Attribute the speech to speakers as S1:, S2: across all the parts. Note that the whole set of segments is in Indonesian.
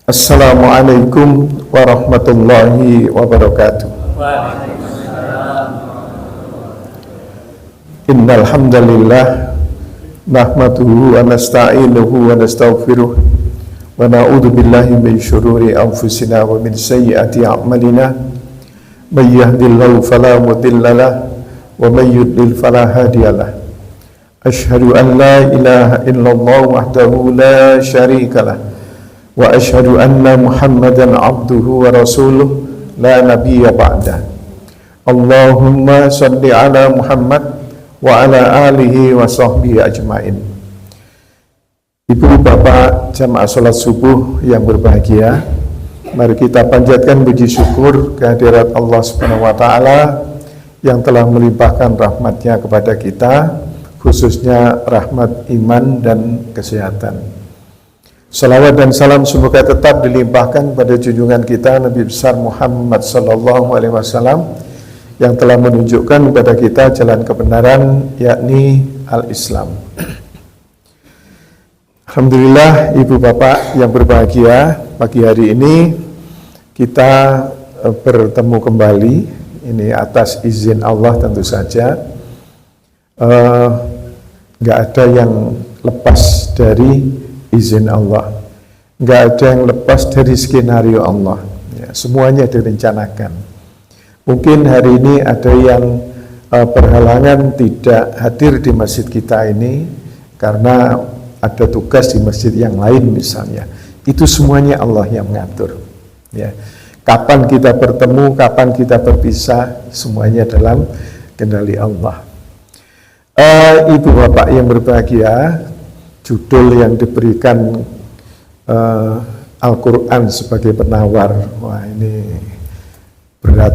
S1: Assalamualaikum warahmatullahi wabarakatuh. Innal hamdalillah nahmaduhu wa nasta'inuhu wa nastaghfiruh wa na'udzu billahi min syururi anfusina wa min sayyiati a'malina. May yahdihillahu fala mudhillalah wa may yudlil fala hadiyalah. Asyhadu an la ilaha illallah wahdahu la syarikalah wa asyhadu anna Muhammadan abduhu wa rasuluh la nabiyya ba'dah. Allahumma shalli ala Muhammad wa ala alihi wa sahbihi ajmain. Ibu bapak jamaah salat subuh yang berbahagia, mari kita panjatkan puji syukur kehadirat Allah Subhanahu wa taala yang telah melimpahkan rahmatnya kepada kita, khususnya rahmat iman dan kesehatan. Salawat dan salam semoga tetap dilimpahkan pada junjungan kita Nabi besar Muhammad sallallahu alaihi wasallam yang telah menunjukkan kepada kita jalan kebenaran, yakni al-Islam. Alhamdulillah ibu bapak yang berbahagia, pagi hari ini kita bertemu kembali, ini atas izin Allah tentu saja. Nggak ada yang lepas dari izin Allah, nggak ada yang lepas dari skenario Allah ya, semuanya direncanakan. Mungkin hari ini ada yang berhalangan tidak hadir di masjid kita ini karena ada tugas di masjid yang lain misalnya. Itu semuanya Allah yang mengatur ya. Kapan kita bertemu, kapan kita berpisah, semuanya dalam kendali Allah. Ibu bapak yang berbahagia, judul yang diberikan Al-Quran sebagai penawar. Wah, ini berat.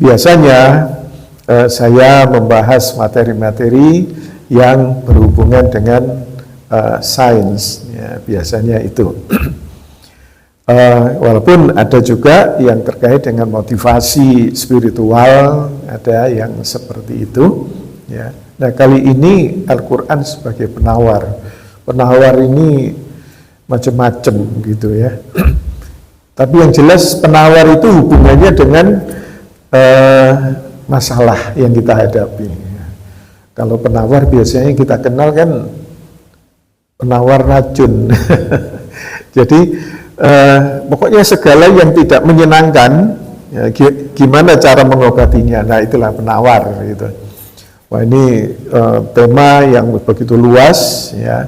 S1: Biasanya saya membahas materi-materi yang berhubungan dengan sains ya, biasanya itu. Walaupun ada juga yang terkait dengan motivasi spiritual, ada yang seperti itu ya. Nah, kali ini Al-Quran sebagai penawar. Penawar ini macam-macam gitu ya. Tapi yang jelas penawar itu hubungannya dengan masalah yang kita hadapi. Kalau penawar biasanya kita kenal kan penawar racun. Jadi pokoknya segala yang tidak menyenangkan ya, gimana cara mengobatinya. Nah, itulah penawar gitu. Wah, ini tema yang begitu luas ya,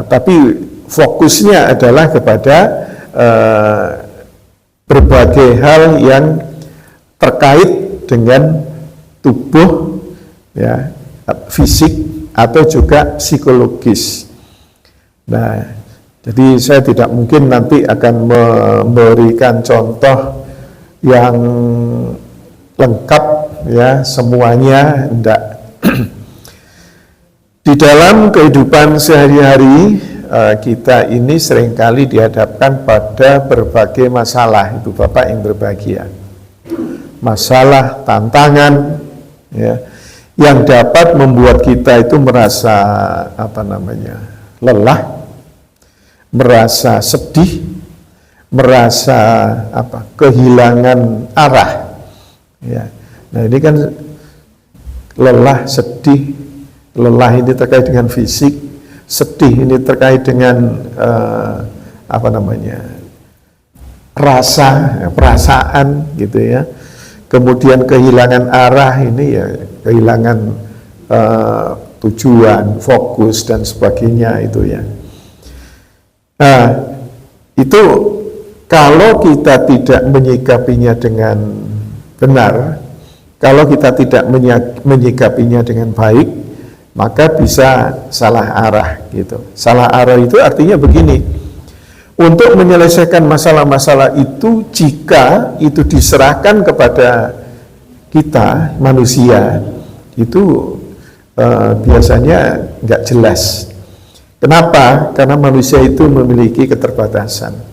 S1: tapi fokusnya adalah kepada berbagai hal yang terkait dengan tubuh ya, fisik atau juga psikologis. Nah, jadi saya tidak mungkin nanti akan memberikan contoh yang lengkap ya, semuanya enggak. Di dalam kehidupan sehari-hari kita ini seringkali dihadapkan pada berbagai masalah, ibu bapak yang berbahagia. Masalah, tantangan ya, yang dapat membuat kita itu merasa lelah, merasa sedih, merasa kehilangan arah ya. Nah, ini kan lelah, sedih. Lelah ini terkait dengan fisik, sedih ini terkait dengan rasa, perasaan gitu ya. Kemudian kehilangan arah ini ya, kehilangan tujuan, fokus dan sebagainya itu ya. Nah, itu kalau kita tidak menyikapinya dengan benar, kalau kita tidak menyikapinya dengan baik, maka bisa salah arah gitu. Salah arah itu artinya begini, untuk menyelesaikan masalah-masalah itu, jika itu diserahkan kepada kita manusia, itu biasanya nggak jelas. Kenapa? Karena manusia itu memiliki keterbatasan.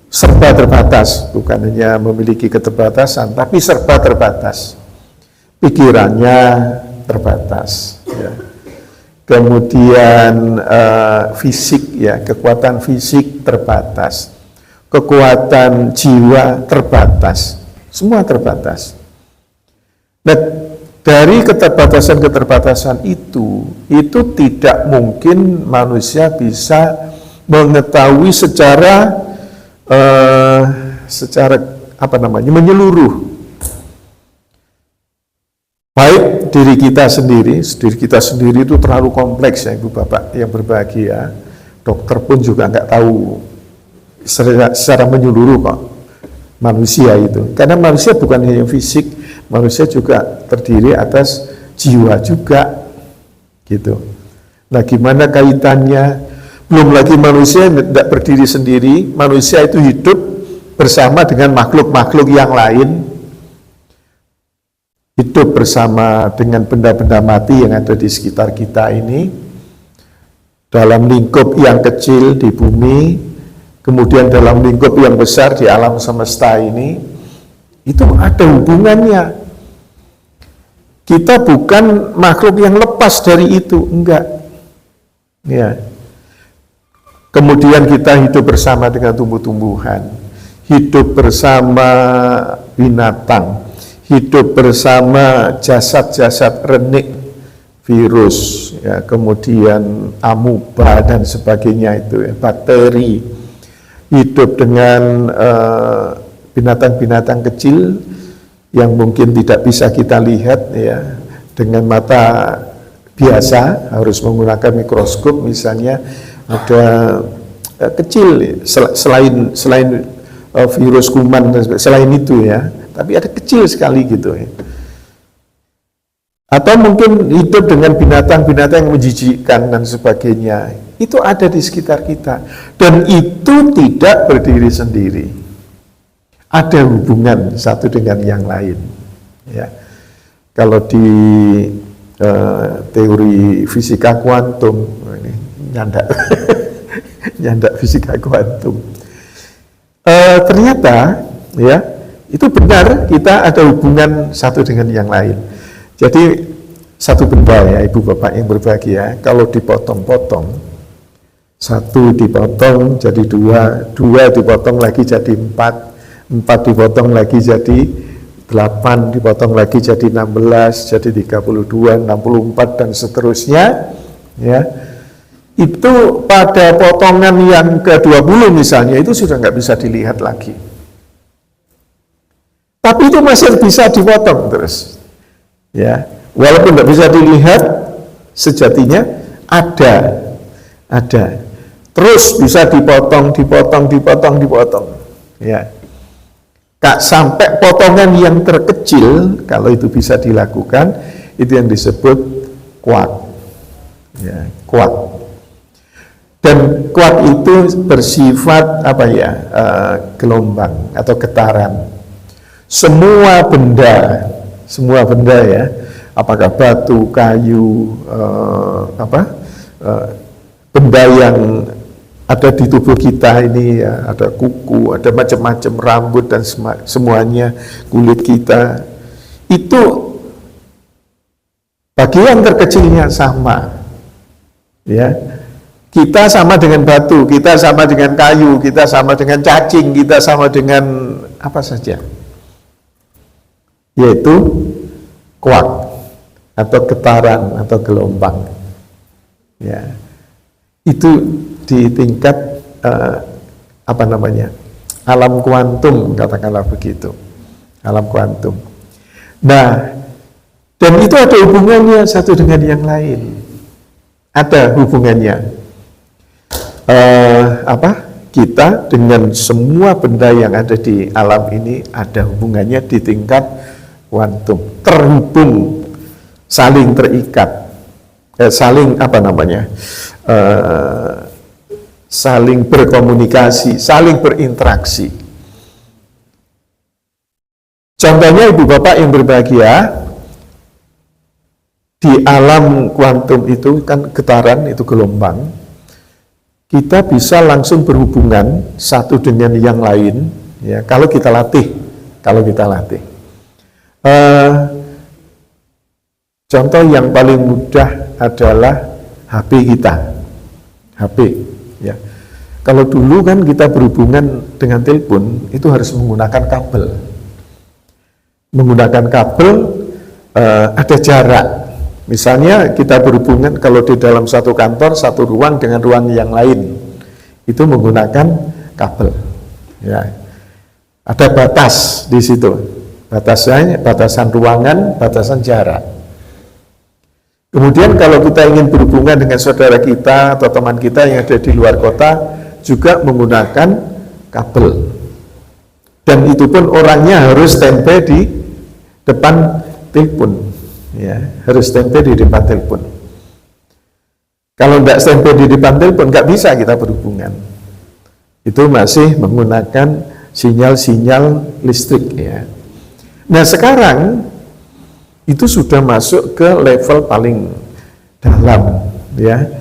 S1: Serba terbatas, bukan hanya memiliki keterbatasan, tapi serba terbatas. Pikirannya terbatas ya. kemudian fisik ya, kekuatan fisik terbatas, kekuatan jiwa terbatas, semua terbatas. Nah, dari keterbatasan-keterbatasan itu tidak mungkin manusia bisa mengetahui secara menyeluruh. Baik diri kita sendiri itu terlalu kompleks ya Ibu Bapak yang berbahagia. Dokter pun juga nggak tahu secara menyeluruh kok manusia itu. Karena manusia bukan hanya fisik, manusia juga terdiri atas jiwa juga, gitu. Nah, gimana kaitannya? Belum lagi manusia tidak berdiri sendiri, manusia itu hidup bersama dengan makhluk-makhluk yang lain, hidup bersama dengan benda-benda mati yang ada di sekitar kita ini, dalam lingkup yang kecil di bumi, kemudian dalam lingkup yang besar di alam semesta ini, itu ada hubungannya. Kita bukan makhluk yang lepas dari itu, enggak. Ya. Kemudian kita hidup bersama dengan tumbuh-tumbuhan, hidup bersama binatang, hidup bersama jasad-jasad renik, virus, ya, kemudian amuba dan sebagainya itu, ya, bakteri, hidup dengan binatang-binatang kecil yang mungkin tidak bisa kita lihat ya dengan mata biasa, harus menggunakan mikroskop misalnya. Ada kecil selain virus kuman dan selain itu ya, tapi ada kecil sekali gitu ya. Atau mungkin hidup dengan binatang-binatang yang menjijikkan dan sebagainya, itu ada di sekitar kita dan itu tidak berdiri sendiri, ada hubungan satu dengan yang lain ya. Kalau di teori fisika kuantum ini nyandak fisika kuantum, ternyata ya itu benar, kita ada hubungan satu dengan yang lain. Jadi satu benda ya Ibu Bapak yang berbahagia, kalau dipotong-potong, satu dipotong jadi dua, dua dipotong lagi jadi empat, empat dipotong lagi jadi 8, dipotong lagi jadi 16, jadi 32, 64 dan seterusnya ya. Itu pada potongan yang ke-20 misalnya, itu sudah nggak bisa dilihat lagi. Tapi itu masih bisa dipotong terus. Ya, walaupun nggak bisa dilihat, sejatinya ada. Terus bisa dipotong. Ya. Sampai potongan yang terkecil, kalau itu bisa dilakukan, itu yang disebut quark. Ya, quark. Dan quark itu bersifat gelombang atau getaran. Semua benda ya, apakah batu, kayu, benda yang ada di tubuh kita ini ya, ada kuku, ada macam-macam, rambut dan semuanya, kulit kita, itu bagian terkecilnya sama ya. Kita sama dengan batu, kita sama dengan kayu, kita sama dengan cacing, kita sama dengan apa saja, yaitu quark atau getaran atau gelombang ya. Itu di tingkat alam kuantum, katakanlah begitu, alam kuantum. Nah, dan itu ada hubungannya satu dengan yang lain, ada hubungannya. Kita dengan semua benda yang ada di alam ini ada hubungannya di tingkat kuantum, terhubung, saling terikat, saling berkomunikasi, saling berinteraksi. Contohnya Ibu Bapak yang berbahagia, di alam kuantum itu kan getaran, itu gelombang, kita bisa langsung berhubungan satu dengan yang lain ya, kalau kita latih. Contoh yang paling mudah adalah HP kita, HP ya. Kalau dulu kan kita berhubungan dengan telepon itu harus menggunakan kabel. Menggunakan kabel ada jarak. Misalnya kita berhubungan kalau di dalam satu kantor, satu ruang dengan ruang yang lain, itu menggunakan kabel. Ya. Ada batas di situ, batasan ruangan, batasan jarak. Kemudian kalau kita ingin berhubungan dengan saudara kita atau teman kita yang ada di luar kota, juga menggunakan kabel. Dan itu pun orangnya harus standby di depan telepon, ya, harus standby di depan telepon. Kalau nggak standby di depan telepon, nggak bisa kita berhubungan. Itu masih menggunakan sinyal-sinyal listrik, ya. Nah sekarang itu sudah masuk ke level paling dalam, ya.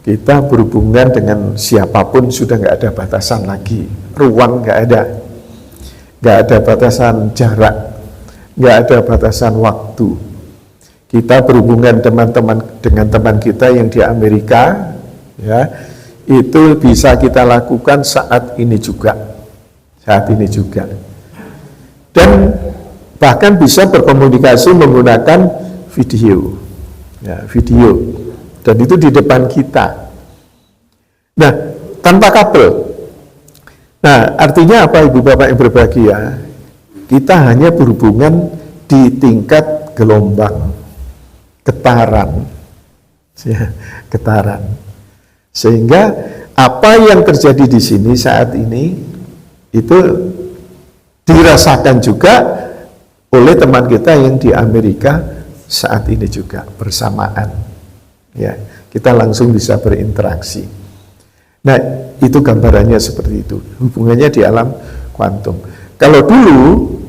S1: Kita berhubungan dengan siapapun sudah nggak ada batasan lagi, ruang nggak ada batasan jarak, nggak ada batasan waktu. Kita berhubungan dengan teman kita yang di Amerika, ya, itu bisa kita lakukan saat ini juga. Dan bahkan bisa berkomunikasi menggunakan video, ya, video, dan itu di depan kita. Nah, tanpa kabel. Nah, artinya apa Ibu Bapak yang berbahagia? Kita hanya berhubungan di tingkat gelombang, getaran, ya, getaran. Sehingga apa yang terjadi di sini saat ini itu dirasakan juga oleh teman kita yang di Amerika saat ini juga bersamaan. Ya, kita langsung bisa berinteraksi. Nah, itu gambarannya seperti itu. Hubungannya di alam kuantum. Kalau dulu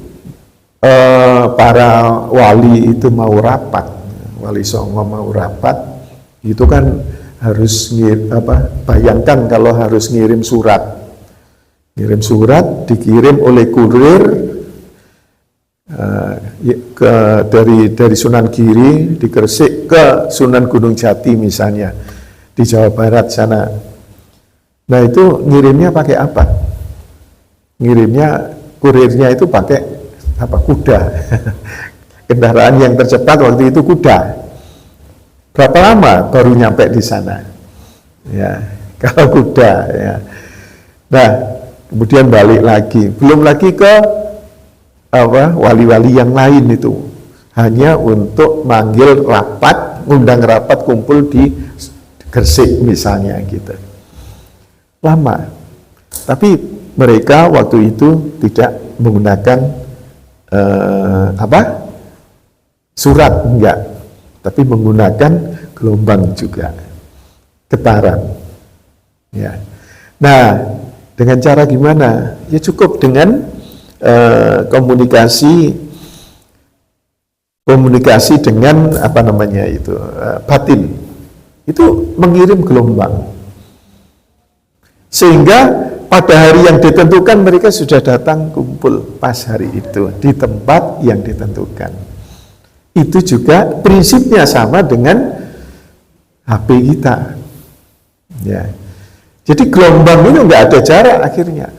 S1: para wali itu mau rapat, wali songo mau rapat, itu kan harus bayangkan kalau harus ngirim surat. Ngirim surat dikirim oleh kurir dari Sunan Giri di Gresik ke Sunan Gunung Jati misalnya di Jawa Barat sana. Nah itu ngirimnya pakai apa? Ngirimnya kurirnya itu pakai apa? Kuda. Kendaraan yang tercepat waktu itu kuda. Berapa lama baru nyampe di sana? Ya, kalau kuda ya. Nah, kemudian balik lagi, belum lagi ke wali-wali yang lain itu, hanya untuk manggil rapat, undang rapat kumpul di Gresik misalnya gitu. Lama, tapi mereka waktu itu tidak menggunakan surat, enggak, tapi menggunakan gelombang juga, getaran. Ya, nah. Dengan cara gimana? Ya cukup dengan komunikasi dengan batin. Itu mengirim gelombang. Sehingga pada hari yang ditentukan mereka sudah datang kumpul pas hari itu di tempat yang ditentukan. Itu juga prinsipnya sama dengan HP kita. Ya. Jadi gelombang itu nggak ada jarak akhirnya.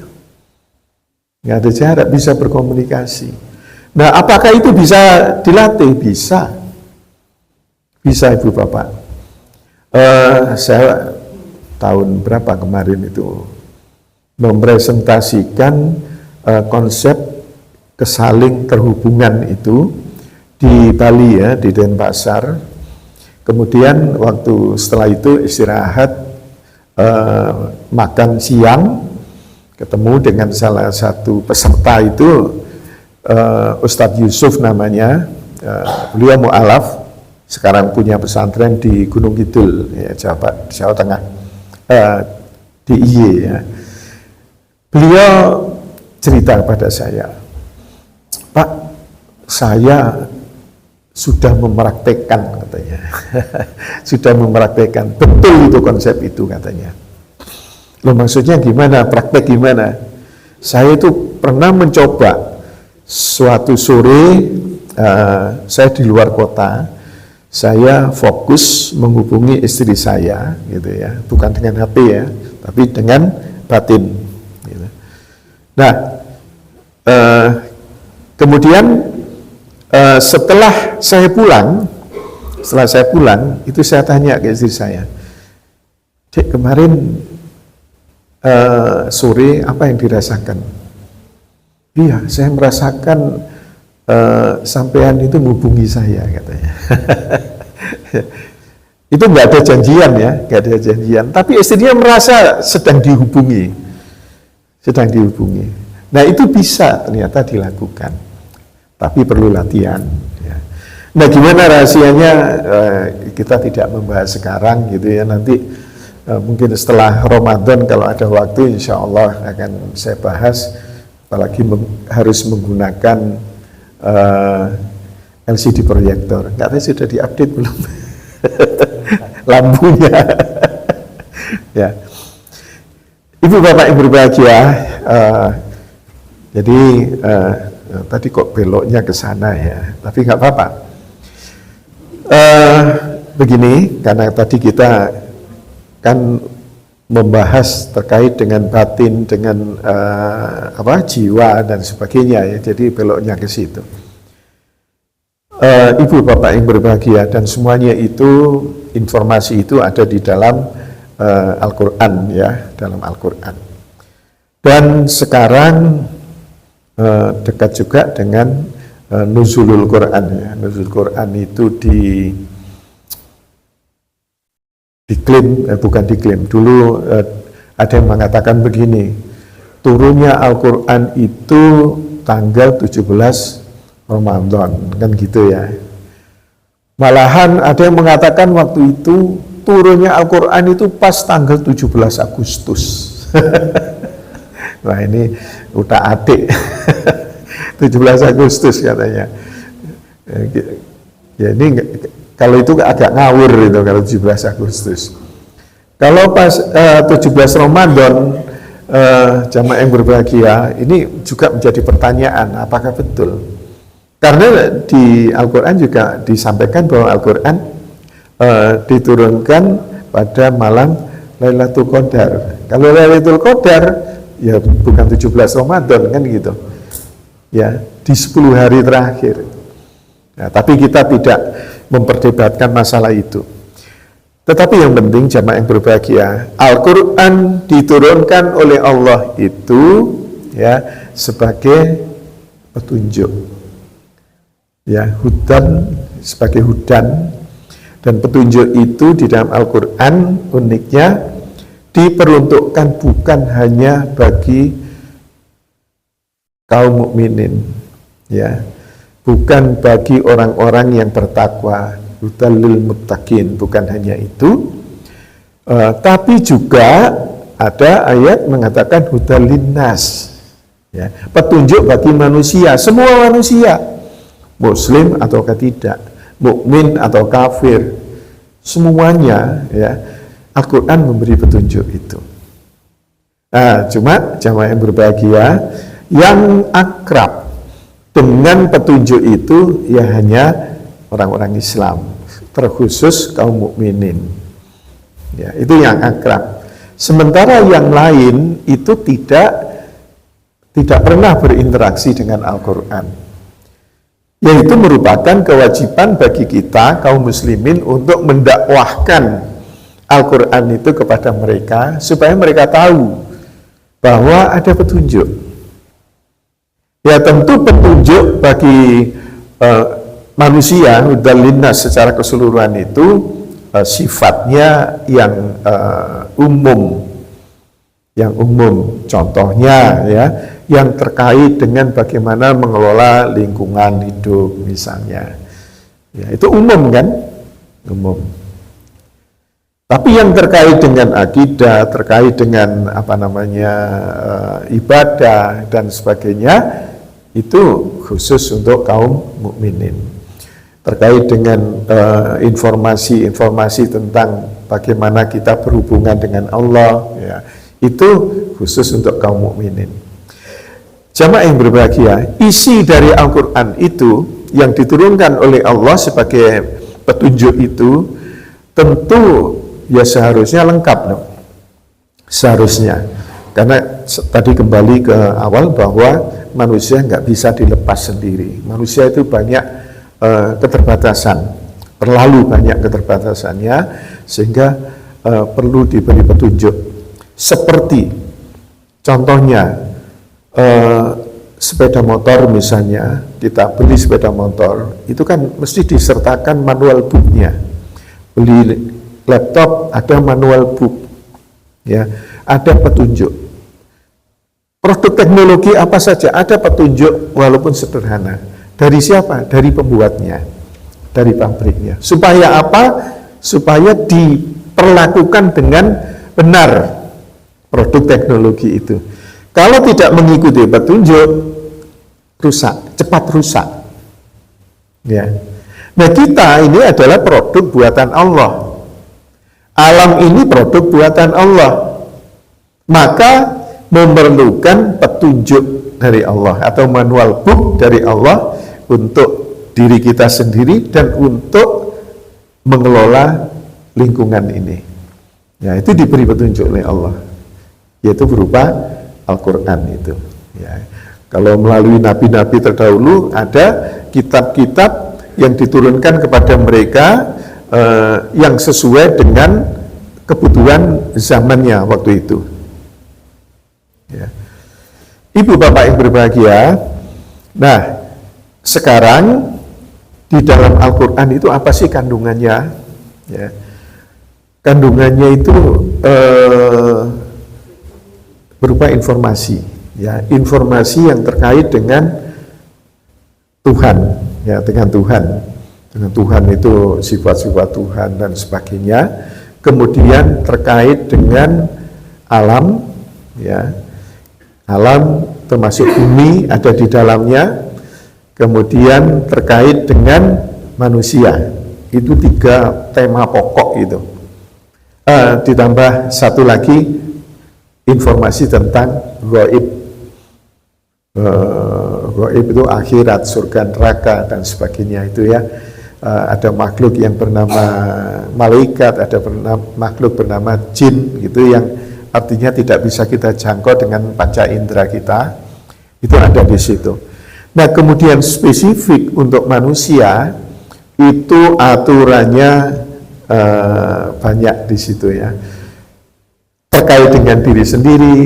S1: Nggak ada jarak, bisa berkomunikasi. Nah, apakah itu bisa dilatih? Bisa. Bisa Ibu Bapak. Saya tahun berapa kemarin itu mempresentasikan konsep kesaling terhubungan itu di Bali ya, di Denpasar. Kemudian waktu setelah itu istirahat, makan siang, ketemu dengan salah satu peserta itu, Ustadz Yusuf namanya, beliau mu'alaf, sekarang punya pesantren di Gunung Kidul, ya, Jawa Tengah, di IY ya. Beliau cerita pada saya, Pak, saya sudah mempraktekkan katanya, sudah mempraktekkan, betul itu konsep itu katanya. Loh maksudnya gimana, praktek gimana? Saya itu pernah mencoba suatu sore, saya di luar kota, Saya fokus menghubungi istri saya, gitu ya, bukan dengan HP ya, tapi dengan batin. Gitu. Nah, kemudian setelah saya pulang, itu saya tanya ke istri saya, Dek, kemarin sore apa yang dirasakan? Iya, saya merasakan sampean itu menghubungi saya, katanya. Itu nggak ada janjian ya, nggak ada janjian. Tapi istrinya merasa sedang dihubungi. Nah, itu bisa ternyata dilakukan, tapi perlu latihan. Ya. Nah, gimana rahasianya? Kita tidak membahas sekarang, gitu ya. Nanti mungkin setelah Ramadan kalau ada waktu, insya Allah akan saya bahas. Apalagi harus menggunakan LCD proyektor. Nggak tahu sudah diupdate belum lampunya. Ya, Ibu Bapak yang berbahagia, jadi tadi kok beloknya ke sana ya, tapi nggak apa-apa. Begini, karena tadi kita kan membahas terkait dengan batin, dengan jiwa dan sebagainya ya, jadi beloknya ke situ. Ibu Bapak yang berbahagia, dan semuanya itu, informasi itu ada di dalam Al-Quran ya, dalam Al-Quran. Dan sekarang dekat juga dengan nuzulul Quran ya. Nuzul Quran itu bukan diklaim. Dulu ada yang mengatakan begini, turunnya Al-Quran itu tanggal 17 Ramadan, kan gitu ya. Malahan ada yang mengatakan waktu itu turunnya Al-Quran itu pas tanggal 17 Agustus. Nah, ini udah adik. 17 Agustus katanya. Ya, ini kalau itu agak ngawur itu kalau 17 Agustus. Kalau pas 17 Ramadan, jamaah yang berbahagia, ini juga menjadi pertanyaan, apakah betul? Karena di Al-Quran juga disampaikan bahwa Al-Quran diturunkan pada malam Lailatul Qadar. Kalau Lailatul Qadar, ya bukan 17 Ramadan kan gitu. Ya, di 10 hari terakhir. Nah, tapi kita tidak memperdebatkan masalah itu. Tetapi yang penting jamaah yang berbahagia, Al-Quran diturunkan oleh Allah itu ya sebagai petunjuk, ya hudan, sebagai hudan, dan petunjuk itu di dalam Al-Quran uniknya diperuntukkan bukan hanya bagi kaum mukminin, ya, bukan bagi orang-orang yang bertakwa, hudal lil muttaqin, bukan hanya itu, tapi juga ada ayat mengatakan hudal linnas, ya, petunjuk bagi manusia, semua manusia, muslim atau tidak, mukmin atau kafir, semuanya ya, Al-Quran memberi petunjuk itu. Nah, cuma jamaah yang berbahagia, yang akrab dengan petunjuk itu ya hanya orang-orang Islam, terkhusus kaum mukminin. Ya, itu yang akrab. Sementara yang lain itu tidak pernah berinteraksi dengan Al-Quran. Yaitu merupakan kewajiban bagi kita kaum muslimin untuk mendakwahkan Al-Quran itu kepada mereka supaya mereka tahu bahwa ada petunjuk. Ya, tentu petunjuk bagi manusia hudal linnas secara keseluruhan itu sifatnya yang umum, contohnya ya, yang terkait dengan bagaimana mengelola lingkungan hidup misalnya, ya, itu umum kan, umum. Tapi yang terkait dengan akidah, terkait dengan ibadah dan sebagainya, itu khusus untuk kaum mukminin. Terkait dengan informasi-informasi tentang bagaimana kita berhubungan dengan Allah, ya, itu khusus untuk kaum mukminin. Jamaah yang berbahagia, isi dari Al-Quran itu yang diturunkan oleh Allah sebagai petunjuk itu tentu ya seharusnya lengkap dong. Seharusnya. Karena tadi kembali ke awal bahwa manusia nggak bisa dilepas sendiri. Manusia itu banyak keterbatasan, terlalu banyak keterbatasannya, sehingga perlu diberi petunjuk. Seperti contohnya sepeda motor misalnya, kita beli sepeda motor, itu kan mesti disertakan manual booknya. Beli laptop ada manual book, ya, ada petunjuk. Produk teknologi apa saja ada petunjuk walaupun sederhana. Dari siapa? Dari pembuatnya, dari pabriknya. Supaya apa? Supaya diperlakukan dengan benar produk teknologi itu. Kalau tidak mengikuti petunjuk, rusak, cepat rusak. Ya. Nah, kita ini adalah produk buatan Allah. Alam ini produk buatan Allah. Maka memerlukan petunjuk dari Allah atau manual book dari Allah untuk diri kita sendiri dan untuk mengelola lingkungan ini. Ya, itu diberi petunjuk oleh Allah, yaitu berupa Al-Quran itu. Ya. Kalau melalui nabi-nabi terdahulu ada kitab-kitab yang diturunkan kepada mereka yang sesuai dengan kebutuhan zamannya waktu itu. Ya. Ibu bapak yang berbahagia, nah sekarang di dalam Al-Quran itu apa sih kandungannya? Ya. Kandungannya itu berupa informasi, ya, informasi yang terkait dengan Tuhan, ya, dengan Tuhan itu sifat-sifat Tuhan dan sebagainya. Kemudian terkait dengan alam, ya, alam termasuk bumi ada di dalamnya. Kemudian terkait dengan manusia, itu 3 tema pokok itu. Ditambah satu lagi informasi tentang gaib. Gaib itu akhirat, surga, neraka dan sebagainya itu ya. Ada makhluk yang bernama malaikat, ada makhluk bernama jin gitu yang artinya tidak bisa kita jangkau dengan panca indera kita. Itu ada di situ. Nah, kemudian spesifik untuk manusia itu aturannya banyak di situ ya. Terkait dengan diri sendiri,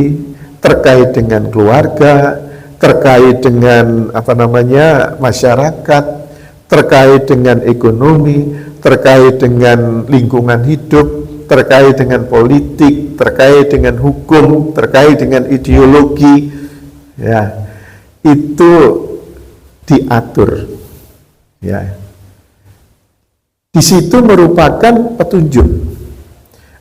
S1: terkait dengan keluarga, terkait dengan masyarakat, terkait dengan ekonomi, terkait dengan lingkungan hidup, terkait dengan politik, terkait dengan hukum, terkait dengan ideologi, ya, itu diatur, ya. Di situ merupakan petunjuk.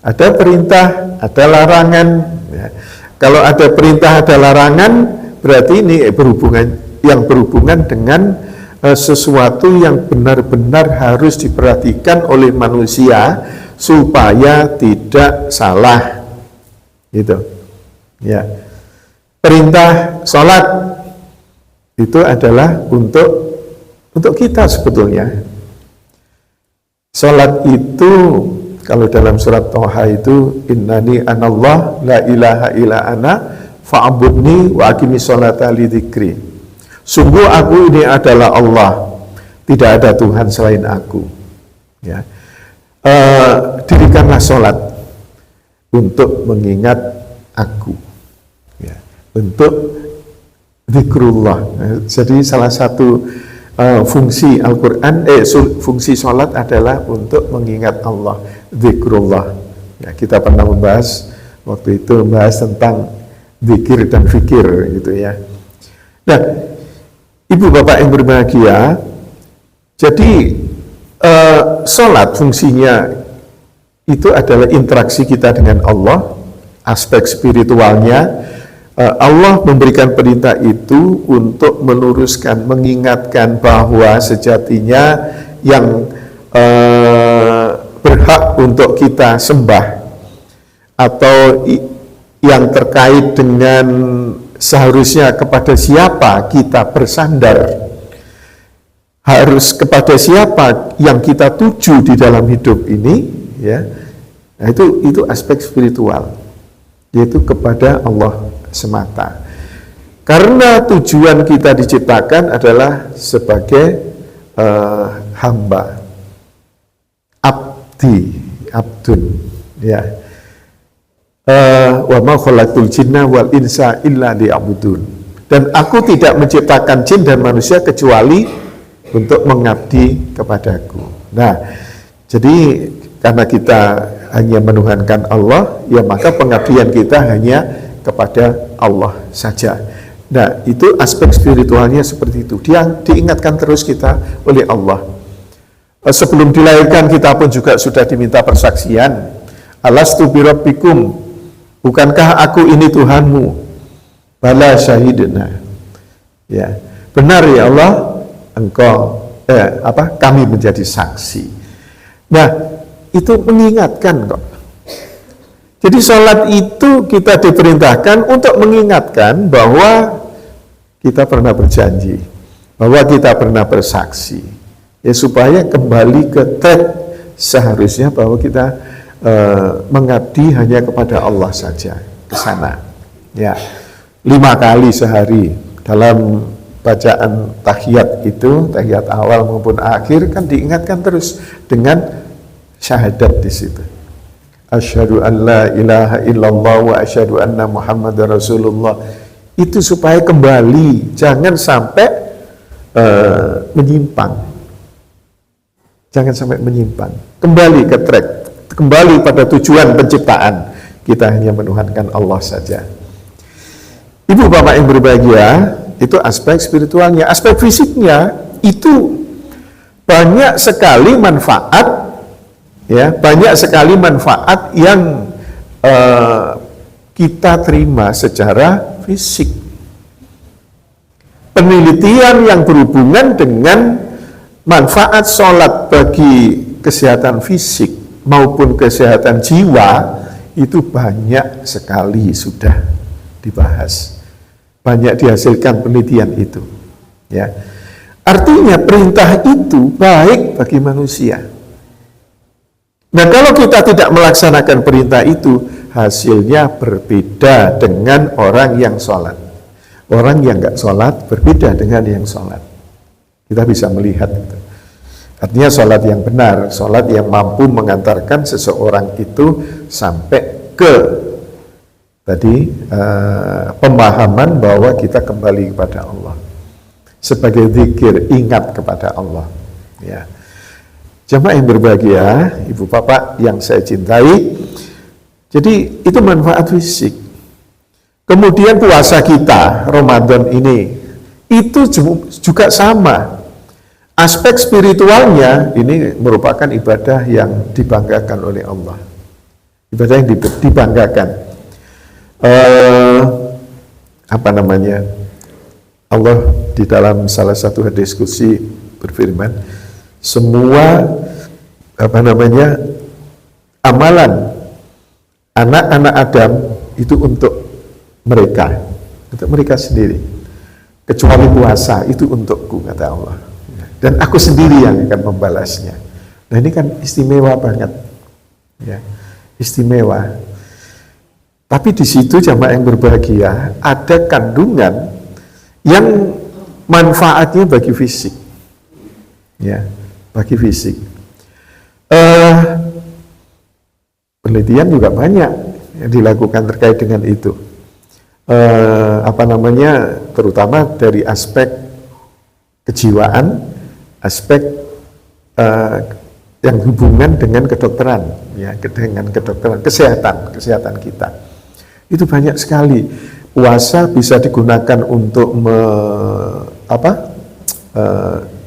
S1: Ada perintah, ada larangan. Ya. Kalau ada perintah, ada larangan, berarti ini berhubungan dengan sesuatu yang benar-benar harus diperhatikan oleh manusia supaya tidak salah, gitu. Ya, perintah sholat itu adalah untuk kita sebetulnya. Sholat itu kalau dalam surat Toha itu innani anallah la ilaha illa ana fa'budni wa aqimi sholata li dzikri. Sungguh aku ini adalah Allah, tidak ada Tuhan selain aku. Ya. Dirikanlah sholat untuk mengingat aku, ya, untuk zikrullah. Jadi salah satu fungsi Al-Quran, fungsi sholat adalah untuk mengingat Allah, zikrullah. Ya, kita pernah membahas waktu itu tentang zikir dan fikir gitu ya. Nah, ibu bapak yang berbahagia, jadi sholat fungsinya itu adalah interaksi kita dengan Allah, aspek spiritualnya. Allah memberikan perintah itu untuk meluruskan, mengingatkan bahwa sejatinya yang berhak untuk kita sembah atau yang terkait dengan seharusnya kepada siapa kita bersandar harus kepada siapa yang kita tuju di dalam hidup ini, ya. Nah, itu aspek spiritual, yaitu kepada Allah semata. Karena tujuan kita diciptakan adalah sebagai hamba, abdun, ya. Wa ma khalaqtul jinna wal insa illa liya'budun. Dan aku tidak menciptakan jin dan manusia kecuali untuk mengabdi kepadaku. Nah, jadi karena kita hanya menuhankan Allah, ya maka pengabdian kita hanya kepada Allah saja. Nah, itu aspek spiritualnya seperti itu. Dia diingatkan terus kita oleh Allah. Sebelum dilahirkan kita pun juga sudah diminta persaksian. Alastu birabbikum, bukankah aku ini Tuhanmu? Bala syahidna. Ya, benar ya Allah, engkau kami menjadi saksi. Nah, itu mengingatkan kok. Jadi sholat itu kita diperintahkan untuk mengingatkan bahwa kita pernah berjanji, bahwa kita pernah bersaksi, ya supaya kembali ke track seharusnya bahwa kita mengabdi hanya kepada Allah saja, ke sana. Ya, 5 kali sehari dalam bacaan tahiyat itu, tahiyat awal maupun akhir kan diingatkan terus dengan syahadat di situ. Asyhadu an la ilaha illallah wa asyhadu anna Muhammadar Rasulullah. Itu supaya kembali, jangan sampai menyimpang. Jangan sampai menyimpang. Kembali ke track, kembali pada tujuan penciptaan. Kita hanya menuhankan Allah saja. Ibu bapak yang berbahagia, itu aspek spiritualnya. Aspek fisiknya itu banyak sekali manfaat, ya, banyak sekali manfaat yang kita terima secara fisik. Penelitian yang berhubungan dengan manfaat sholat bagi kesehatan fisik maupun kesehatan jiwa itu banyak sekali sudah dibahas, banyak dihasilkan penelitian itu, ya. Artinya perintah itu baik bagi manusia. Nah, kalau kita tidak melaksanakan perintah itu, hasilnya berbeda dengan orang yang sholat. Orang yang nggak sholat berbeda dengan yang sholat. Kita bisa melihat itu. Artinya sholat yang benar, sholat yang mampu mengantarkan seseorang itu sampai ke tadi pemahaman bahwa kita kembali kepada Allah. Sebagai zikir, ingat kepada Allah. Ya. Jamaah yang berbahagia, ibu bapak yang saya cintai, jadi itu manfaat fisik. Kemudian puasa kita, Ramadan ini, itu juga sama. Aspek spiritualnya, ini merupakan ibadah yang dibanggakan oleh Allah. Ibadah yang dibanggakan. Allah di dalam salah satu hadis qudsi berfirman, semua amalan anak-anak Adam itu untuk mereka sendiri, kecuali puasa itu untukku, kata Allah, dan aku sendiri yang akan membalasnya. Nah, ini kan istimewa banget, ya, istimewa. Tapi di situ jamaah yang berbahagia ada kandungan yang manfaatnya bagi fisik, ya, bagi fisik. Penelitian juga banyak yang dilakukan terkait dengan itu. Terutama dari aspek kejiwaan, aspek yang hubungan dengan kedokteran, ya, dengan kedokteran, kesehatan kita. Itu banyak sekali. Puasa bisa digunakan untuk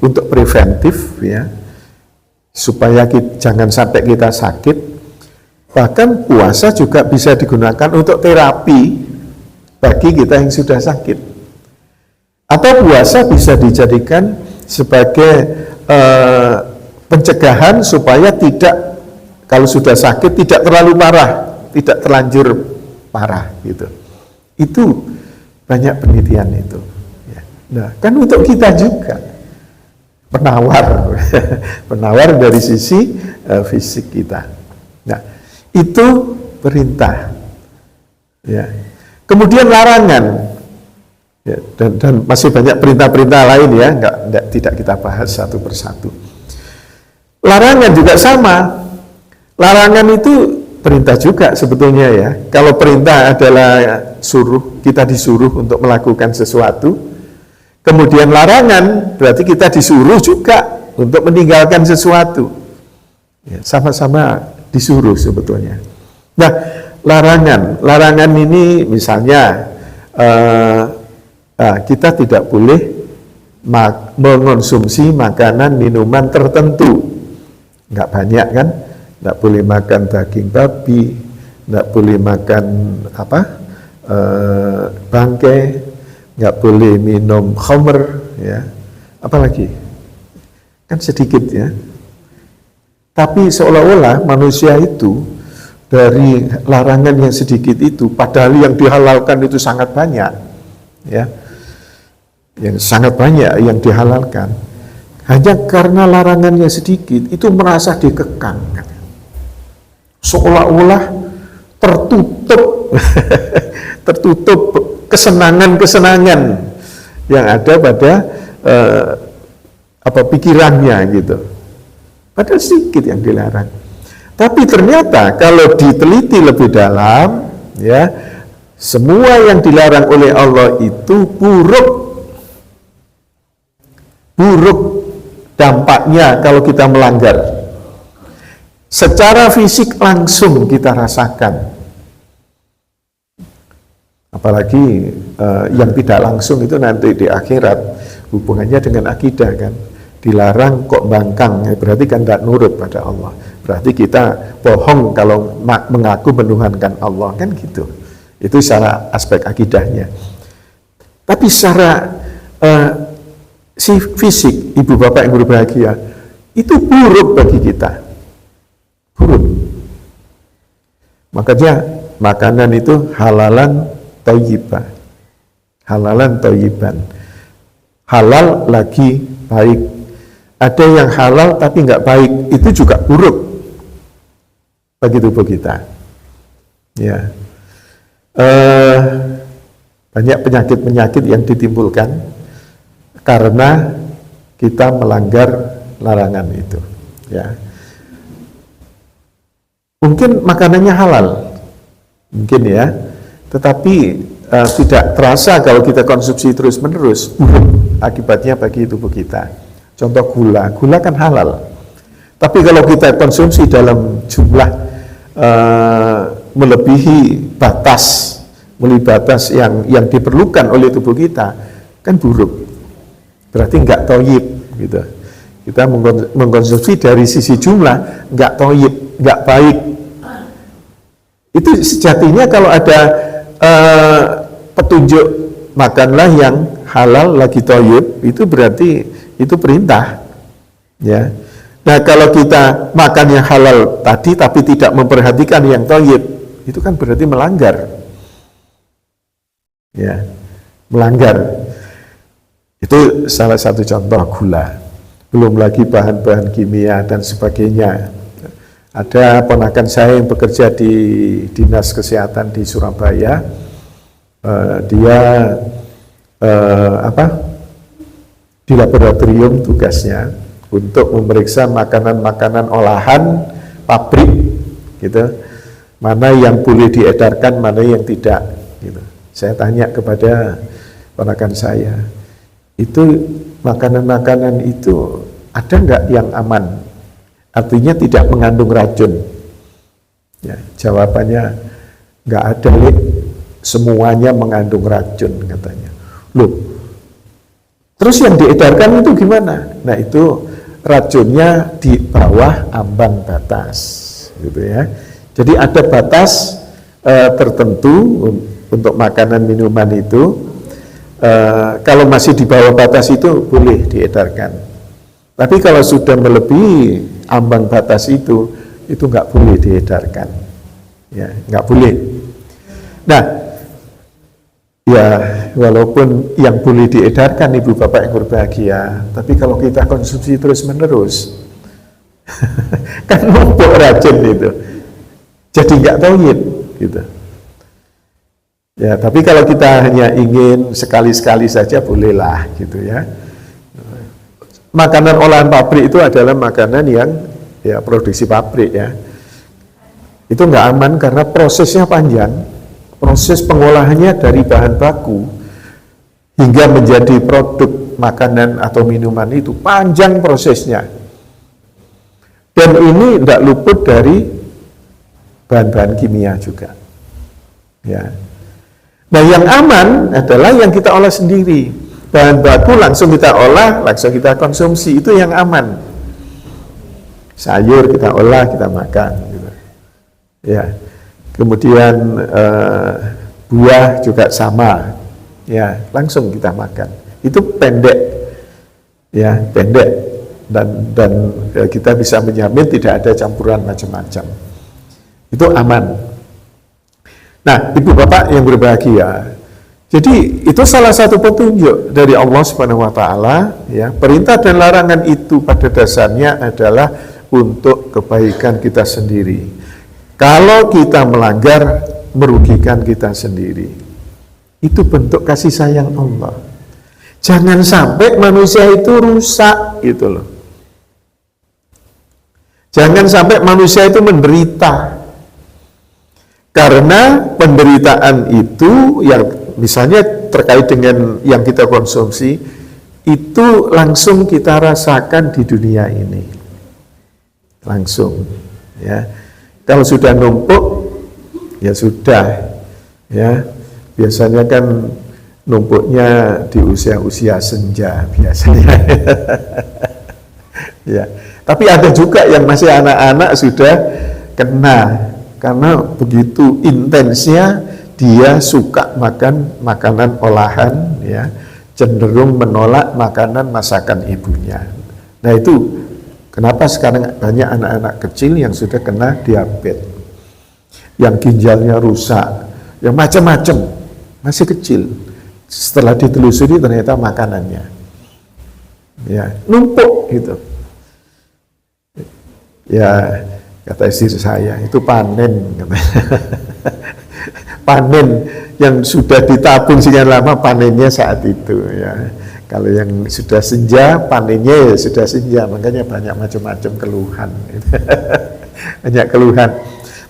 S1: untuk preventif, ya, supaya jangan sampai kita sakit. Bahkan puasa juga bisa digunakan untuk terapi bagi kita yang sudah sakit. Atau puasa bisa dijadikan sebagai pencegahan supaya kalau sudah sakit tidak terlalu parah, tidak terlanjur parah gitu. Itu banyak penelitian itu. Ya. Nah, kan untuk kita juga. penawar, penawar dari sisi fisik kita. Nah, itu perintah. Ya. Kemudian larangan. Ya, dan masih banyak perintah-perintah lain ya, tidak kita bahas satu persatu. Larangan juga sama. Larangan itu perintah juga sebetulnya ya. Kalau perintah adalah kita disuruh untuk melakukan sesuatu, kemudian larangan berarti kita disuruh juga untuk meninggalkan sesuatu. Ya, sama-sama disuruh sebetulnya. Nah, larangan ini misalnya kita tidak boleh mengonsumsi makanan minuman tertentu. Nggak banyak kan? Nggak boleh makan daging babi, nggak boleh makan bangkai, nggak boleh minum khamr, ya. Apalagi kan sedikit ya. Tapi seolah-olah manusia itu dari larangan yang sedikit itu, padahal yang dihalalkan itu sangat banyak, ya. Yang sangat banyak yang dihalalkan. Hanya karena larangannya sedikit, itu merasa dikekang. Seolah-olah tertutup, tertutup kesenangan-kesenangan yang ada pada pikirannya gitu. Padahal sedikit yang dilarang. Tapi ternyata kalau diteliti lebih dalam, ya, semua yang dilarang oleh Allah itu buruk dampaknya kalau kita melanggar. Secara fisik langsung kita rasakan. Apalagi yang tidak langsung itu nanti di akhirat, hubungannya dengan akidah kan. Dilarang kok bangkang, berarti kan tidak nurut pada Allah. Berarti kita bohong kalau mengaku menuhankan Allah, kan gitu. Itu secara aspek akidahnya. Tapi secara si fisik, ibu bapak yang berbahagia, itu buruk bagi kita. Buruk. Makanya makanan itu halalan thayyibah. Halalan thayyiban. Halal lagi baik. Ada yang halal tapi nggak baik, itu juga buruk bagi tubuh kita. Ya. Banyak penyakit-penyakit yang ditimbulkan karena kita melanggar larangan itu, ya. Mungkin makanannya halal, mungkin ya, tetapi tidak terasa kalau kita konsumsi terus-menerus, buruk akibatnya bagi tubuh kita. Contoh gula kan halal, tapi kalau kita konsumsi dalam jumlah melebihi batas yang diperlukan oleh tubuh kita, kan buruk. Berarti nggak thayyib gitu. Kita mengkonsumsi dari sisi jumlah nggak thayyib, nggak baik. Itu sejatinya kalau ada petunjuk makanlah yang halal lagi thayyib, itu berarti itu perintah, ya. Nah, kalau kita makan yang halal tadi tapi tidak memperhatikan yang thayyib, itu kan berarti melanggar. Ya, melanggar. Itu salah satu contoh gula. Belum lagi bahan-bahan kimia dan sebagainya. Ada ponakan saya yang bekerja di Dinas Kesehatan di Surabaya. Dia di laboratorium tugasnya untuk memeriksa makanan-makanan olahan pabrik, gitu. Mana yang boleh diedarkan, mana yang tidak. Gitu. Saya tanya kepada ponakan saya, itu makanan-makanan itu ada nggak yang aman? Artinya tidak mengandung racun. Ya, jawabannya nggak ada, semuanya mengandung racun katanya. Loh, terus yang diedarkan itu gimana? Nah, itu racunnya di bawah ambang batas, gitu ya. Jadi ada batas tertentu untuk makanan minuman itu. Kalau masih di bawah batas itu boleh diedarkan. Tapi kalau sudah melebihi ambang batas itu nggak boleh diedarkan. Ya, nggak boleh. Nah, Ya, walaupun yang boleh diedarkan ibu bapak yang berbahagia, tapi kalau kita konsumsi terus-menerus, kan numpuk racun itu, jadi nggak tauhid, gitu. Ya, tapi kalau kita hanya ingin sekali-sekali saja bolehlah, gitu ya. Makanan olahan pabrik itu adalah makanan yang ya produksi pabrik ya. Itu nggak aman karena prosesnya panjang. Proses pengolahannya dari bahan baku hingga menjadi produk makanan atau minuman itu panjang prosesnya. Dan ini tidak luput dari bahan-bahan kimia juga. Ya. Nah, yang aman adalah yang kita olah sendiri. Bahan baku langsung kita olah, langsung kita konsumsi, itu yang aman. Sayur kita olah, kita makan. Gitu. Ya. Kemudian buah juga sama, ya langsung kita makan. Itu pendek, ya pendek dan kita bisa menjamin tidak ada campuran macam-macam. Itu aman. Nah, ibu bapak yang berbahagia, jadi itu salah satu petunjuk dari Allah Subhanahu Wa Taala. Ya, perintah dan larangan itu pada dasarnya adalah untuk kebaikan kita sendiri. Kalau kita melanggar, merugikan kita sendiri. Itu bentuk kasih sayang Allah. Jangan sampai manusia itu rusak, gitu loh. Jangan sampai manusia itu menderita. Karena penderitaan itu, yang misalnya terkait dengan yang kita konsumsi, itu langsung kita rasakan di dunia ini. Langsung, ya. Kalau sudah numpuk, ya sudah, ya biasanya kan numpuknya di usia-usia senja biasanya. Ya, tapi ada juga yang masih anak-anak sudah kena karena begitu intensnya dia suka makan makanan olahan, ya cenderung menolak makanan masakan ibunya. Nah itu. Kenapa sekarang banyak anak-anak kecil yang sudah kena diabetes, yang ginjalnya rusak, yang macam-macam, masih kecil. Setelah ditelusuri ternyata makanannya, ya numpuk gitu. Ya kata istri saya itu panen, panen yang sudah ditabung sekian lama panennya saat itu ya. Kalau yang sudah senja, panennya ya sudah senja, makanya banyak macam-macam keluhan. Banyak keluhan.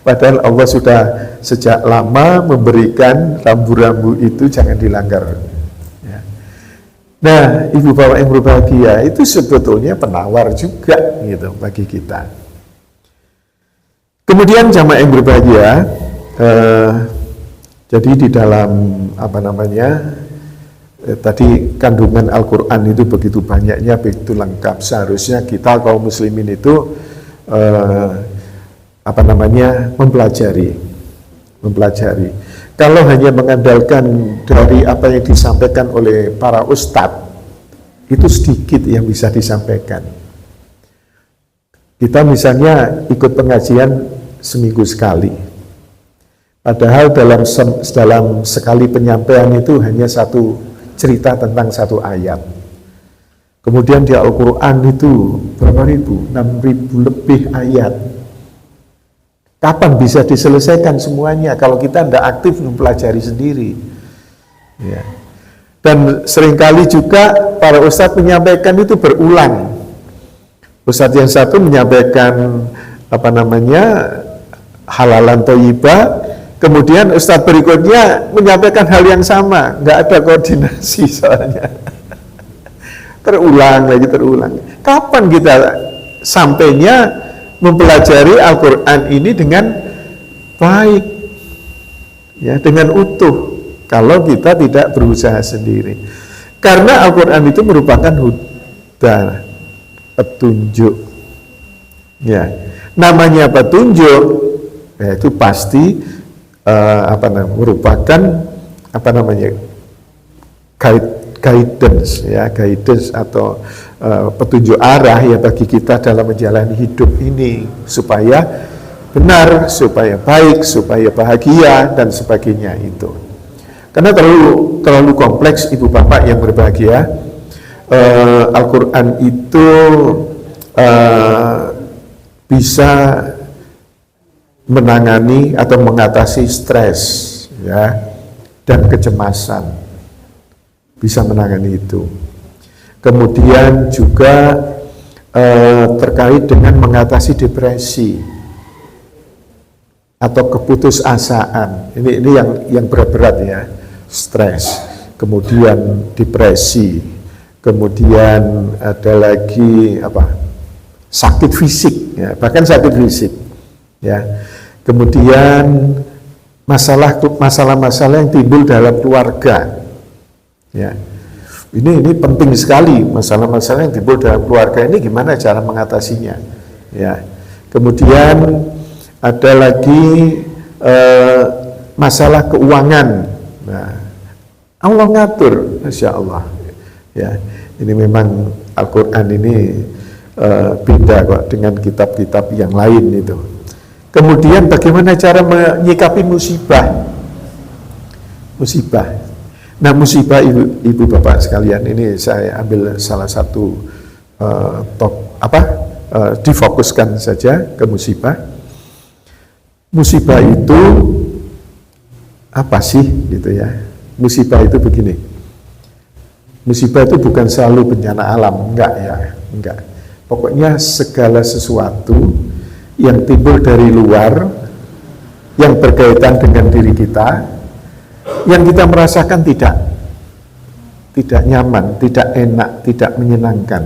S1: Padahal Allah sudah sejak lama memberikan rambu-rambu itu jangan dilanggar. Ya. Nah, ibu bapak yang berbahagia itu sebetulnya penawar juga gitu bagi kita. Kemudian jamaah yang berbahagia, jadi di dalam tadi kandungan Al-Quran itu begitu banyaknya, begitu lengkap. Seharusnya kita kaum muslimin itu mempelajari. Kalau hanya mengandalkan dari apa yang disampaikan oleh para ustadz, itu sedikit yang bisa disampaikan. Kita misalnya ikut pengajian seminggu sekali, padahal dalam sekali penyampaian itu hanya satu cerita tentang satu ayat. Kemudian di Al-Quran itu berapa ribu? 6.000 lebih ayat. Kapan bisa diselesaikan semuanya kalau kita tidak aktif mempelajari sendiri? Ya. Dan seringkali juga para ustadz menyampaikan itu berulang. Ustadz yang satu menyampaikan halalan thayyibah, kemudian ustadz berikutnya menyampaikan hal yang sama, nggak ada koordinasi soalnya. Terulang. Kapan kita sampainya mempelajari Al-Quran ini dengan baik, ya, dengan utuh, kalau kita tidak berusaha sendiri. Karena Al-Quran itu merupakan huda, petunjuk. Ya, namanya petunjuk, ya, itu pasti merupakan guidance, ya, guidance atau petunjuk arah ya bagi kita dalam menjalani hidup ini supaya benar, supaya baik, supaya bahagia dan sebagainya itu. Karena terlalu kompleks, ibu bapak yang berbahagia. Al-Quran itu bisa menangani atau mengatasi stres, ya, dan kecemasan, bisa menangani itu. Kemudian juga terkait dengan mengatasi depresi atau keputusasaan. Ini yang berat-berat ya, stres, kemudian depresi, kemudian ada lagi sakit fisik, ya, bahkan sakit fisik, ya. Kemudian masalah-masalah yang timbul dalam keluarga, ya. Ini penting sekali, masalah-masalah yang timbul dalam keluarga ini gimana cara mengatasinya, ya. Kemudian ada lagi masalah keuangan. Nah, Allah ngatur, Masya Allah, ya. Ini memang Al-Quran ini beda kok dengan kitab-kitab yang lain itu. Kemudian bagaimana cara menyikapi musibah? Nah, musibah ibu bapak sekalian, ini saya ambil salah satu difokuskan saja ke musibah. Musibah itu apa sih gitu ya? Musibah itu begini. Musibah itu bukan selalu bencana alam, enggak. Pokoknya segala sesuatu yang timbul dari luar, yang berkaitan dengan diri kita, yang kita merasakan tidak nyaman, tidak enak, tidak menyenangkan.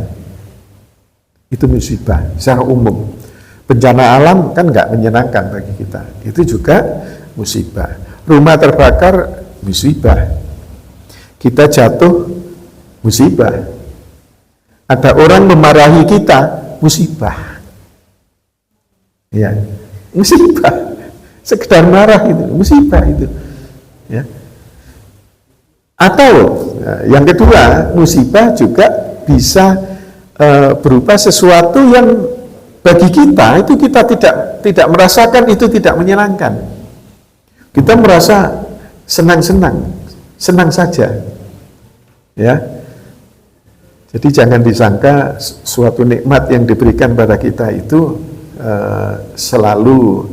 S1: Itu musibah secara umum. Bencana alam kan nggak menyenangkan bagi kita. Itu juga musibah. Rumah terbakar, musibah. Kita jatuh, musibah. Ada orang memarahi kita, musibah. Ya, musibah. Sekedar marah itu, musibah itu. Ya. Atau yang kedua, musibah juga bisa berupa sesuatu yang bagi kita itu kita tidak merasakan, itu tidak menyenangkan. Kita merasa senang saja, ya. Jadi jangan disangka suatu nikmat yang diberikan pada kita itu selalu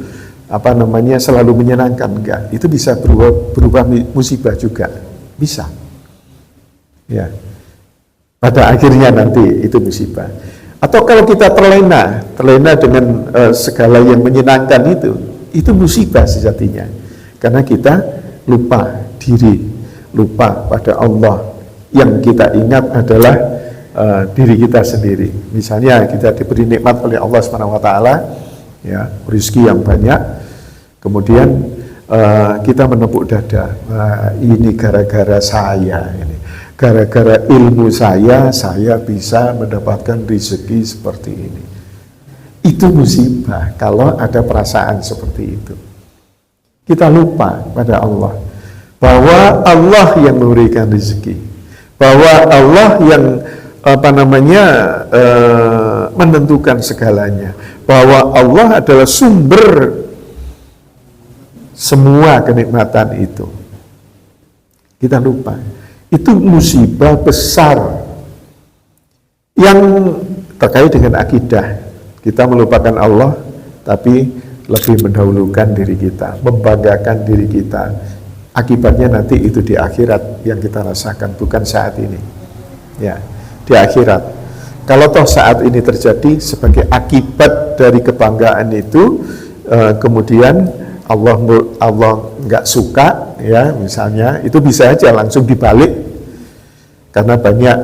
S1: selalu menyenangkan. Enggak, itu bisa berubah musibah juga, bisa, ya. Pada akhirnya nanti itu musibah. Atau kalau kita terlena dengan segala yang menyenangkan itu musibah sejatinya. Karena kita lupa diri, lupa pada Allah. Yang kita ingat adalah diri kita sendiri. Misalnya kita diberi nikmat oleh Allah SWT, ya, rezeki yang banyak, kemudian kita menepuk dada, ini gara-gara saya, ini gara-gara ilmu saya bisa mendapatkan rezeki seperti ini. Itu musibah kalau ada perasaan seperti itu. Kita lupa pada Allah, bahwa Allah yang memberikan rezeki, bahwa Allah yang menentukan segalanya, bahwa Allah adalah sumber semua kenikmatan itu. Kita lupa. Itu musibah besar yang terkait dengan akidah. Kita melupakan Allah, tapi lebih mendahulukan diri kita, membanggakan diri kita. Akibatnya nanti itu di akhirat yang kita rasakan, bukan saat ini. Ya, di akhirat. Kalau toh saat ini terjadi sebagai akibat dari kebanggaan itu, kemudian Allah nggak suka, ya, misalnya, itu bisa aja langsung dibalik, karena banyak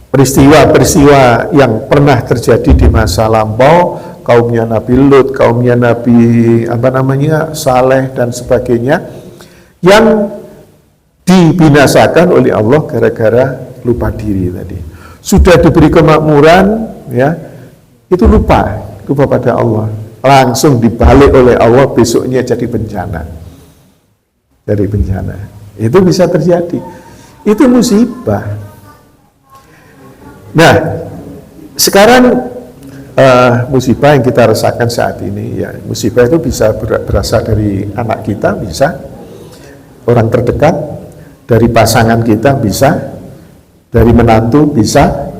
S1: peristiwa-peristiwa yang pernah terjadi di masa lampau, kaumnya Nabi Lut, kaumnya Nabi Saleh dan sebagainya, yang dibinasakan oleh Allah gara-gara lupa diri tadi. Sudah diberi kemakmuran, ya, itu lupa pada Allah. Langsung dibalik oleh Allah, besoknya jadi bencana. Dari bencana. Itu bisa terjadi. Itu musibah. Nah, sekarang musibah yang kita rasakan saat ini, ya, musibah itu bisa berasal dari anak kita, bisa orang terdekat, dari pasangan kita bisa, dari menantu bisa,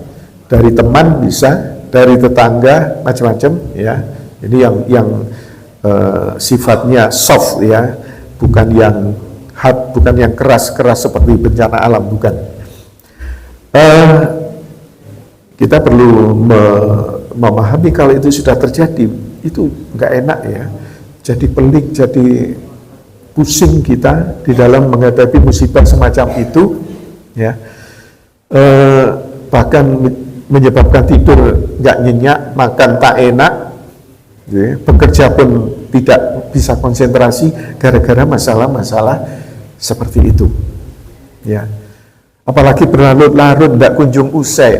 S1: dari teman bisa, dari tetangga macam-macam ya. Ini yang sifatnya soft ya, bukan yang hard, bukan yang keras-keras seperti bencana alam, bukan. Kita perlu memahami kalau itu sudah terjadi, itu nggak enak ya. Jadi pelik, jadi pusing kita di dalam menghadapi musibah semacam itu ya. Bahkan menyebabkan tidur nggak nyenyak, makan tak enak ya. Bekerja pun tidak bisa konsentrasi gara-gara masalah-masalah seperti itu ya. Apalagi berlarut-larut tidak kunjung usai,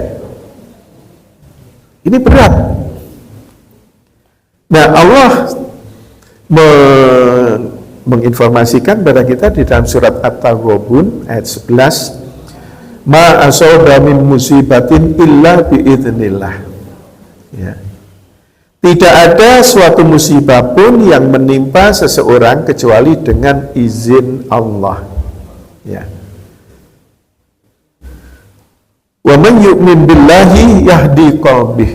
S1: ini berat. Nah, Allah menginformasikan pada kita di dalam surat At-Taghabun ayat 11, ma asaba min musibatin illa biidznillah ya. Tidak ada suatu musibah pun yang menimpa seseorang kecuali dengan izin Allah ya. Wa man yu'min billahi yahdi qalbih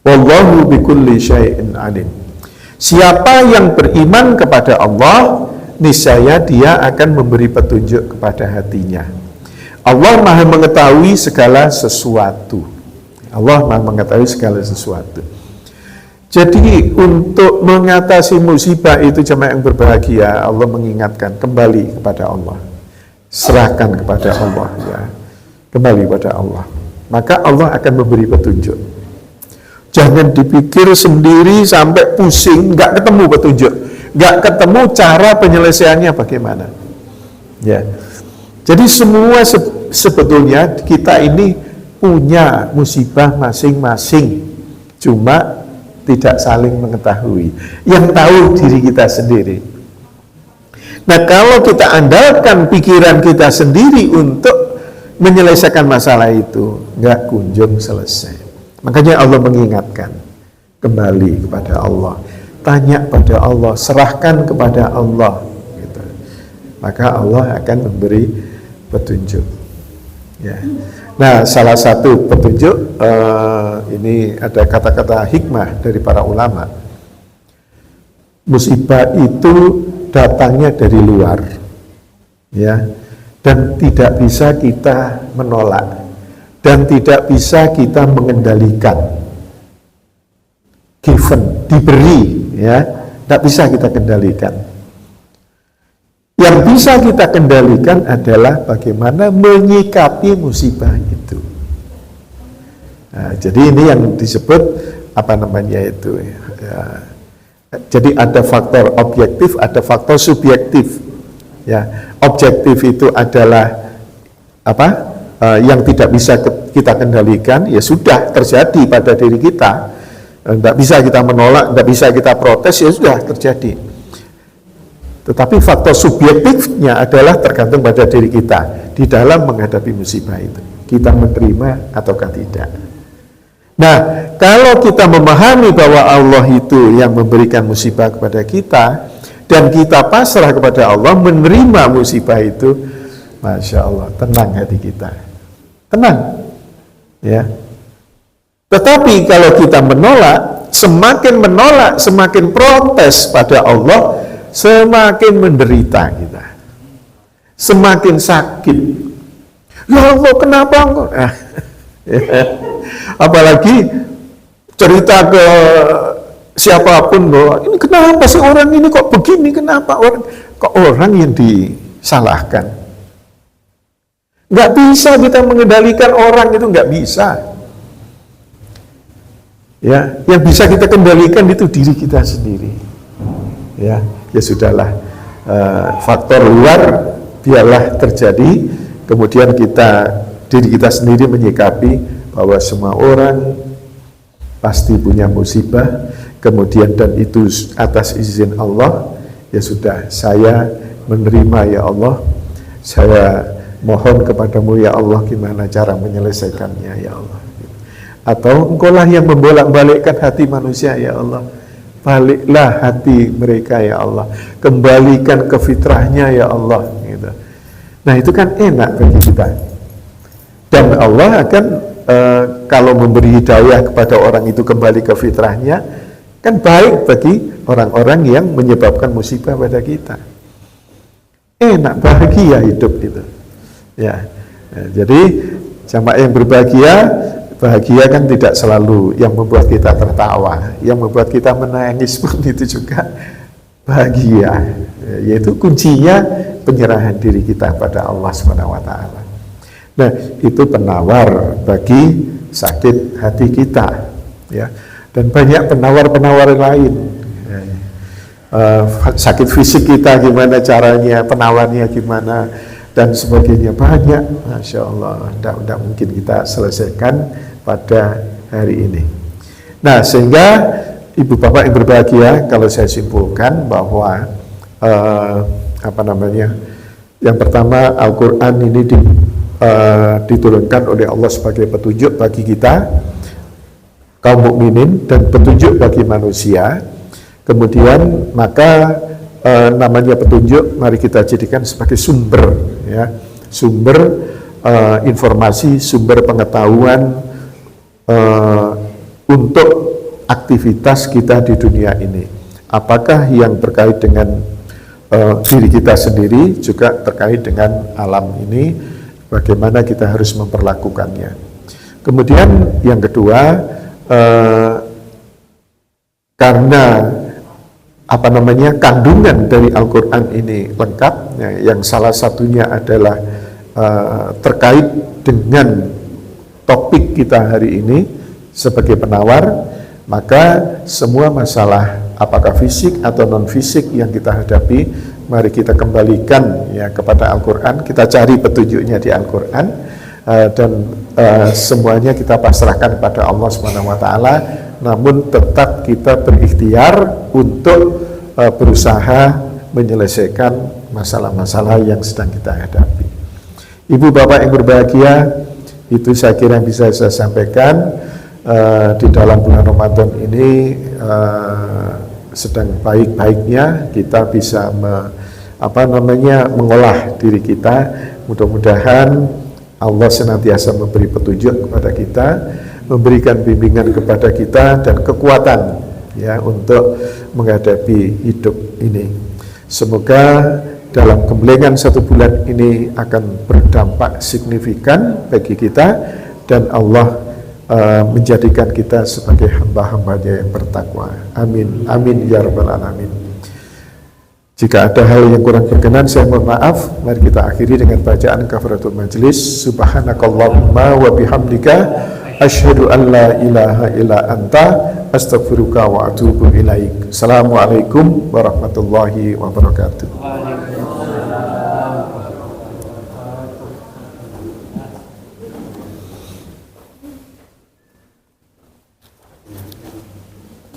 S1: wallahu bikulli syai'in alim. Siapa yang beriman kepada Allah, niscaya dia akan memberi petunjuk kepada hatinya. Allah Maha mengetahui segala sesuatu. Allah Maha mengetahui segala sesuatu. Jadi untuk mengatasi musibah itu jemaah yang berbahagia, Allah mengingatkan kembali kepada Allah. Serahkan kepada Allah ya. Kembali kepada Allah. Maka Allah akan memberi petunjuk. Jangan dipikir sendiri sampai pusing, nggak ketemu petunjuk, nggak ketemu cara penyelesaiannya bagaimana. Ya. Jadi semua sebetulnya kita ini punya musibah masing-masing, cuma tidak saling mengetahui. Yang tahu diri kita sendiri. Nah, kalau kita andalkan pikiran kita sendiri untuk menyelesaikan masalah itu, nggak kunjung selesai. Makanya Allah mengingatkan, kembali kepada Allah, tanya pada Allah, serahkan kepada Allah, gitu. Maka Allah akan memberi petunjuk. Ya. Nah, salah satu petunjuk ini ada kata-kata hikmah dari para ulama. Musibah itu datangnya dari luar, ya, dan tidak bisa kita menolak. Dan tidak bisa kita mengendalikan, given, diberi, ya, tidak bisa kita kendalikan. Yang bisa kita kendalikan adalah bagaimana menyikapi musibah itu. Nah, jadi ini yang disebut apa namanya itu. Ya. Jadi ada faktor objektif, ada faktor subjektif. Ya, objektif itu adalah apa? Yang tidak bisa kita kendalikan, ya sudah terjadi pada diri kita, tidak bisa kita menolak, tidak bisa kita protes, ya sudah terjadi. Tetapi faktor subjektifnya adalah tergantung pada diri kita di dalam menghadapi musibah itu, kita menerima ataukah tidak. Nah, kalau kita memahami bahwa Allah itu yang memberikan musibah kepada kita dan kita pasrah kepada Allah menerima musibah itu, Masya Allah, tenang hati kita. Tenang, ya. Tetapi kalau kita menolak, semakin protes pada Allah, semakin menderita kita, semakin sakit. Ya Allah, kenapa engkau? Apalagi cerita ke siapapun bahwa ini kenapa sih orang ini kok begini? Kenapa orang yang disalahkan? Nggak bisa kita mengendalikan orang itu, nggak bisa. Ya, yang bisa kita kendalikan itu diri kita sendiri. Ya sudahlah. Faktor luar biarlah terjadi. Kemudian diri kita sendiri menyikapi bahwa semua orang pasti punya musibah. Kemudian dan itu atas izin Allah. Ya sudah, saya menerima ya Allah. Saya mohon kepadamu ya Allah gimana cara menyelesaikannya ya Allah. Atau engkaulah yang membolak-balikkan hati manusia ya Allah. Baliklah hati mereka ya Allah. Kembalikan ke fitrahnya ya Allah. Gitu. Nah itu kan enak bagi kita. Dan Allah akan kalau memberi hidayah kepada orang itu kembali ke fitrahnya, kan baik bagi orang-orang yang menyebabkan musibah pada kita. Enak, bahagia hidup itu. Ya, jadi jamaah yang berbahagia, bahagia kan tidak selalu yang membuat kita tertawa, yang membuat kita menangis pun itu juga bahagia. Yaitu kuncinya penyerahan diri kita pada Allah SWT. Nah, itu penawar bagi sakit hati kita, ya. Dan banyak penawar-penawar lain. Sakit fisik kita gimana caranya, penawarnya gimana, dan sebagainya banyak. Masya Allah, tidak mungkin kita selesaikan pada hari ini. Nah, sehingga ibu bapak yang berbahagia, kalau saya simpulkan bahwa yang pertama, Al-Quran ini diturunkan oleh Allah sebagai petunjuk bagi kita kaum mukminin dan petunjuk bagi manusia. Kemudian maka namanya petunjuk mari kita jadikan sebagai sumber, ya, sumber informasi, sumber pengetahuan untuk aktivitas kita di dunia ini. Apakah yang terkait dengan diri kita sendiri, juga terkait dengan alam ini, bagaimana kita harus memperlakukannya. Kemudian yang kedua, karena kandungan dari Al-Quran ini lengkap, ya, yang salah satunya adalah terkait dengan topik kita hari ini sebagai penawar, maka semua masalah apakah fisik atau non fisik yang kita hadapi, mari kita kembalikan ya kepada Al-Quran, kita cari petunjuknya di Al-Quran, dan semuanya kita pasrahkan kepada Allah SWT. Namun tetap kita berikhtiar untuk berusaha menyelesaikan masalah-masalah yang sedang kita hadapi. Ibu bapak yang berbahagia, itu saya kira bisa saya sampaikan di dalam bulan Ramadan ini. Sedang baik-baiknya kita bisa mengolah diri kita. Mudah-mudahan Allah senantiasa memberi petunjuk kepada kita, memberikan bimbingan kepada kita dan kekuatan ya untuk menghadapi hidup ini. Semoga dalam gembelengan 1 bulan ini akan berdampak signifikan bagi kita, dan Allah menjadikan kita sebagai hamba-hambanya yang bertakwa. Amin, amin ya rabbal alamin. Jika ada hal yang kurang berkenan, saya mohon maaf. Mari kita akhiri dengan bacaan kafaratul majlis. Subhanakallahumma wa bihamdika asyhadu an la ilaha illa anta astaghfiruka wa atubu ilaik. Assalamualaikum warahmatullahi wabarakatuh.